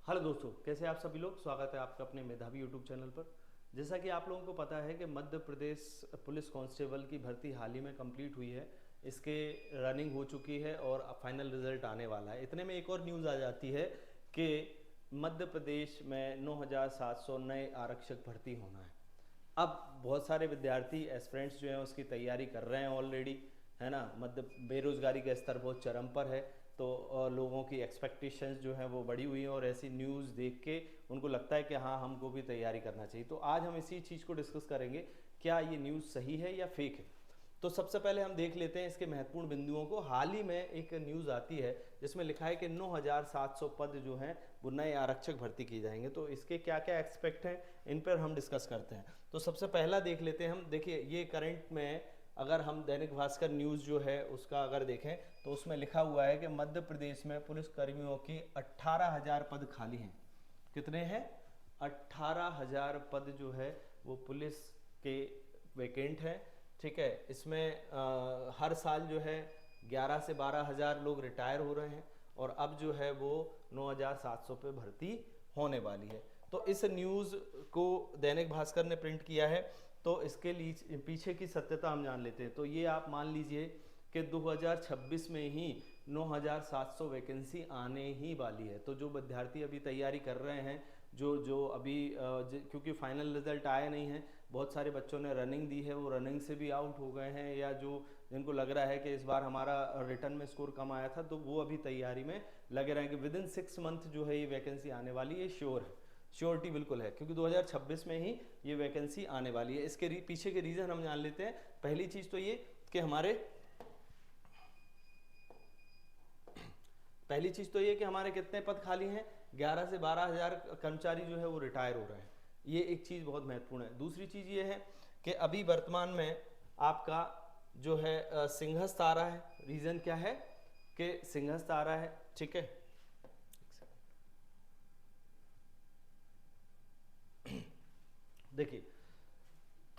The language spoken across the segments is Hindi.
हेलो दोस्तों, कैसे आप सभी लोग। स्वागत है आपका अपने मेधावी यूट्यूब चैनल पर। जैसा कि आप लोगों को पता है कि मध्य प्रदेश पुलिस कांस्टेबल की भर्ती हाल ही में कंप्लीट हुई है। इसके रनिंग हो चुकी है और अब फाइनल रिजल्ट आने वाला है। इतने में एक और न्यूज़ आ जाती है कि मध्य प्रदेश में 9,700 नए आरक्षक भर्ती होना है। अब बहुत सारे विद्यार्थी एस्पिरेंट्स जो हैं उसकी तैयारी कर रहे हैं ऑलरेडी, है ना। मतलब बेरोजगारी का स्तर बहुत चरम पर है, तो लोगों की एक्सपेक्टेशंस जो हैं वो बढ़ी हुई हैं और ऐसी न्यूज़ देख के उनको लगता है कि हाँ, हमको भी तैयारी करना चाहिए। तो आज हम इसी चीज़ को डिस्कस करेंगे, क्या ये न्यूज़ सही है या फेक है। तो सबसे पहले हम देख लेते हैं इसके महत्वपूर्ण बिंदुओं को। हाल ही में एक न्यूज़ आती है जिसमें लिखा है कि 9,700 पद जो हैं वो नए आरक्षक भर्ती किए जाएंगे। तो इसके क्या क्या एक्सपेक्ट हैं, इन पर हम डिस्कस करते हैं। तो सबसे पहला देख लेते हैं हम। देखिए, ये करंट में अगर हम दैनिक भास्कर न्यूज़ जो है उसका अगर देखें तो उसमें लिखा हुआ है कि मध्य प्रदेश में पुलिस कर्मियों की 18,000 पद खाली हैं। कितने हैं? 18,000 पद जो है वो पुलिस के वैकेंट हैं। ठीक है। इसमें हर साल जो है 11 से 12,000 लोग रिटायर हो रहे हैं और अब जो है वो 9,700 पे भर्ती होने वाली है। तो इस न्यूज़ को दैनिक भास्कर ने प्रिंट किया है, तो इसके लिए पीछे की सत्यता हम जान लेते हैं। तो ये आप मान लीजिए कि 2026 में ही 9,700 वैकेंसी आने ही वाली है। तो जो विद्यार्थी अभी तैयारी कर रहे हैं, जो जो अभी क्योंकि फाइनल रिजल्ट आया नहीं है, बहुत सारे बच्चों ने रनिंग दी है, वो रनिंग से भी आउट हो गए हैं, या जो जिनको लग रहा है कि इस बार हमारा रिटर्न में स्कोर कम आया था, तो वो अभी तैयारी में लगे रहेंगे। विदिन 6 मंथ जो है ये वैकेंसी आने वाली है, श्योर है, श्योरिटी बिल्कुल है, क्योंकि 2026 में ही ये वैकेंसी आने वाली है। इसके पीछे के रीज़न हम जान लेते हैं। पहली चीज़ तो ये कि हमारे कितने पद खाली हैं। 11 से 12,000 कर्मचारी जो है वो रिटायर हो रहे हैं। ये एक चीज़ बहुत महत्वपूर्ण है। दूसरी चीज़ ये है कि अभी वर्तमान में आपका जो है सिंहस्थ आ रहा है। रीज़न क्या है कि सिंहस्थ आ रहा है। ठीक है। देखिए,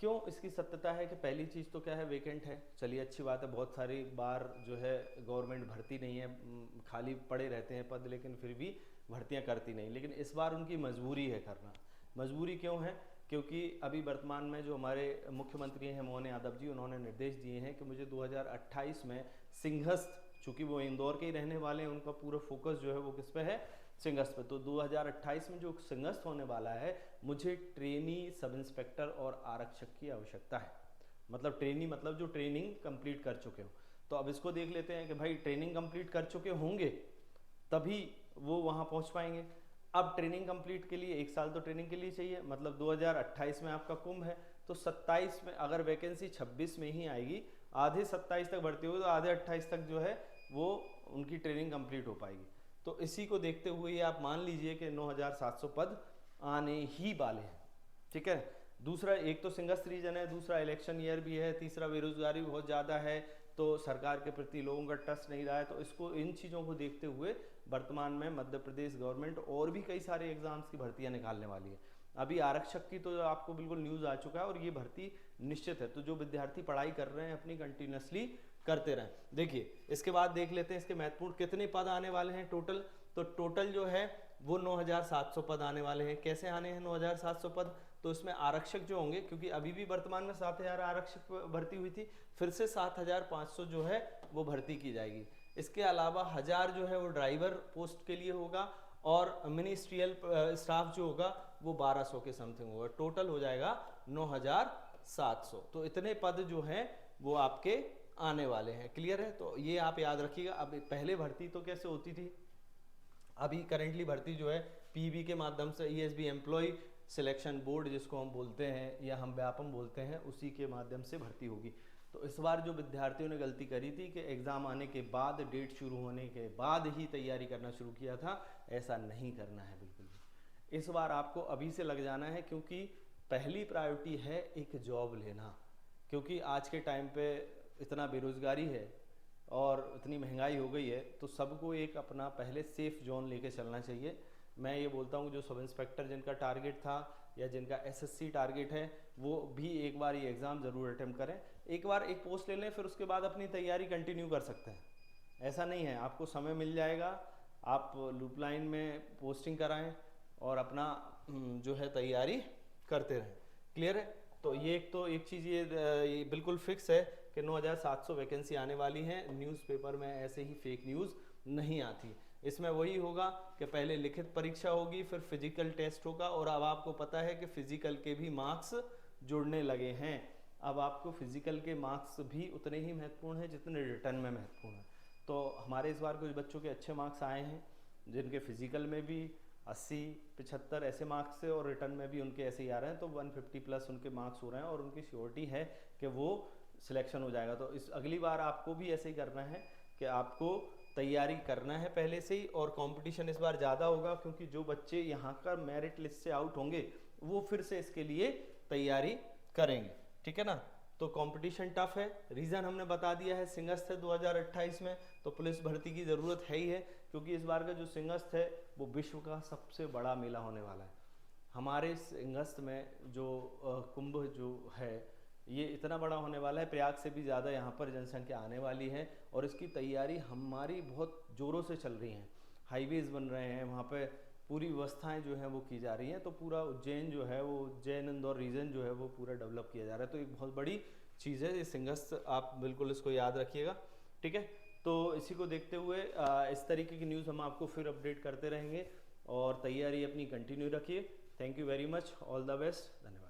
क्यों इसकी सत्यता है कि पहली चीज़ तो क्या है, वेकेंट है। चलिए, अच्छी बात है। बहुत सारी बार जो है गवर्नमेंट भर्ती नहीं है, खाली पड़े रहते हैं पद, लेकिन फिर भी भर्तियां करती नहीं। लेकिन इस बार उनकी मजबूरी है करना। मजबूरी क्यों है? क्योंकि अभी वर्तमान में जो हमारे मुख्यमंत्री हैं मोहन यादव जी, उन्होंने निर्देश दिए हैं कि मुझे 2028 में सिंहस्थ, चूंकि वो इंदौर के ही रहने वाले हैं, उनका पूरा फोकस जो है वो किस पे है? सिंहस्थ पे। तो 2028 में जो सिंहस्थ होने वाला है, मुझे ट्रेनी, सब इंस्पेक्टर और आरक्षक की आवश्यकता है। मतलब ट्रेनी मतलब जो ट्रेनिंग कंप्लीट कर चुके हो। तो अब इसको देख लेते हैं कि भाई ट्रेनिंग कंप्लीट कर चुके होंगे तभी वो वहाँ पहुँच पाएंगे। अब ट्रेनिंग कंप्लीट के लिए 1 साल तो ट्रेनिंग के लिए चाहिए। मतलब 2028 में आपका कुंभ है, तो 27 में अगर वैकेंसी 26 में ही आएगी, आधे 27 तक भर्ती होगी, तो आधे 28 तक जो है वो उनकी ट्रेनिंग कंप्लीट हो पाएगी। तो इसी को देखते हुए आप मान लीजिए कि 9,700 पद आने ही वाले हैं। ठीक है। दूसरा, एक तो सिंगस्त रीजन है, दूसरा इलेक्शन ईयर भी है, तीसरा बेरोजगारी बहुत ज़्यादा है, तो सरकार के प्रति लोगों का ट्रस्ट नहीं रहा है। तो इसको, इन चीज़ों को देखते हुए वर्तमान में मध्य प्रदेश गवर्नमेंट और भी कई सारे एग्जाम्स की भर्तियां निकालने वाली है। अभी आरक्षक की तो आपको बिल्कुल न्यूज़ आ चुका है और ये भर्ती निश्चित है। तो जो विद्यार्थी पढ़ाई कर रहे हैं अपनी कंटिन्यूसली करते रहें। देखिए, इसके बाद देख लेते हैं इसके महत्वपूर्ण कितने पद आने वाले हैं टोटल। तो टोटल जो है वो 9,700 पद आने वाले हैं। कैसे आने हैं 9,700 पद? तो इसमें आरक्षक जो होंगे, क्योंकि अभी भी वर्तमान में 7,000 आरक्षक भर्ती हुई थी, फिर से 7,500 जो है वो भर्ती की जाएगी। इसके अलावा 1,000 जो है वो ड्राइवर पोस्ट के लिए होगा और मिनिस्ट्रियल स्टाफ जो होगा वो 1,200 के समथिंग होगा। टोटल हो जाएगा 9,700। तो इतने पद जो हैं वो आपके आने वाले हैं। क्लियर है? तो ये आप याद रखिएगा। अब पहले भर्ती तो कैसे होती थी, अभी करेंटली भर्ती जो है पीबी के माध्यम से, ईएसबी एम्प्लॉय सिलेक्शन बोर्ड जिसको हम बोलते हैं या हम व्यापम बोलते हैं, उसी के माध्यम से भर्ती होगी। तो इस बार जो विद्यार्थियों ने गलती करी थी कि एग्ज़ाम आने के बाद, डेट शुरू होने के बाद ही तैयारी करना शुरू किया था, ऐसा नहीं करना है बिल्कुल भी। इस बार आपको अभी से लग जाना है, क्योंकि पहली प्रायोरिटी है एक जॉब लेना। क्योंकि आज के टाइम पे इतना बेरोजगारी है और इतनी महंगाई हो गई है, तो सबको एक अपना पहले सेफ जोन लेके चलना चाहिए। मैं ये बोलता हूँ जो सब इंस्पेक्टर जिनका टारगेट था या जिनका एसएससी टारगेट है, वो भी एक बार ये एग्ज़ाम ज़रूर अटेम्प्ट करें। एक बार एक पोस्ट ले लें, फिर उसके बाद अपनी तैयारी कंटिन्यू कर सकते हैं। ऐसा नहीं है, आपको समय मिल जाएगा, आप लूप लाइन में पोस्टिंग कराएं और अपना जो है तैयारी करते रहें। क्लियर है? तो ये एक चीज़ ये बिल्कुल फिक्स है कि 9700 वैकेंसी आने वाली हैं। न्यूज़पेपर में ऐसे ही फेक न्यूज़ नहीं आती। इसमें वही होगा कि पहले लिखित परीक्षा होगी, फिर फिजिकल टेस्ट होगा, और अब आपको पता है कि फिजिकल के भी मार्क्स जुड़ने लगे हैं। अब आपको फिजिकल के मार्क्स भी उतने ही महत्वपूर्ण हैं जितने रिटर्न में महत्वपूर्ण हैं। तो हमारे इस बार कुछ बच्चों के अच्छे मार्क्स आए हैं, जिनके फिजिकल में भी 80, 75 ऐसे मार्क्स से, और रिटर्न में भी उनके ऐसे ही आ रहे हैं। तो 150 प्लस उनके मार्क्स हो रहे हैं और उनकी श्योरिटी है कि वो सिलेक्शन हो जाएगा। तो इस अगली बार आपको भी ऐसे ही करना है कि आपको तैयारी करना है पहले से ही, और कंपटीशन इस बार ज़्यादा होगा क्योंकि जो बच्चे यहाँ का मेरिट लिस्ट से आउट होंगे वो फिर से इसके लिए तैयारी करेंगे। ठीक है ना? तो कंपटीशन टफ है। रीज़न हमने बता दिया है, सिंहस्थ है 2028 में, तो पुलिस भर्ती की ज़रूरत है ही है, क्योंकि इस बार का जो सिंहस्थ है वो विश्व का सबसे बड़ा मेला होने वाला है। हमारे सिंहस्थ में जो कुंभ जो है ये इतना बड़ा होने वाला है, प्रयाग से भी ज़्यादा यहाँ पर जनसंख्या आने वाली है, और इसकी तैयारी हमारी बहुत ज़ोरों से चल रही हैं। हाईवेज़ बन रहे हैं, वहाँ पे पूरी व्यवस्थाएं जो हैं वो की जा रही हैं। तो पूरा उज्जैन जो है वो उज्जैन इंदौर रीजन जो है वो पूरा डेवलप किया जा रहा है। तो एक बहुत बड़ी चीज़ है ये सिंहस्थ, आप बिल्कुल इसको याद रखिएगा। ठीक है? तो इसी को देखते हुए इस तरीके की न्यूज़ हम आपको फिर अपडेट करते रहेंगे, और तैयारी अपनी कंटिन्यू रखिए। Thank you very much, all the best, धन्यवाद।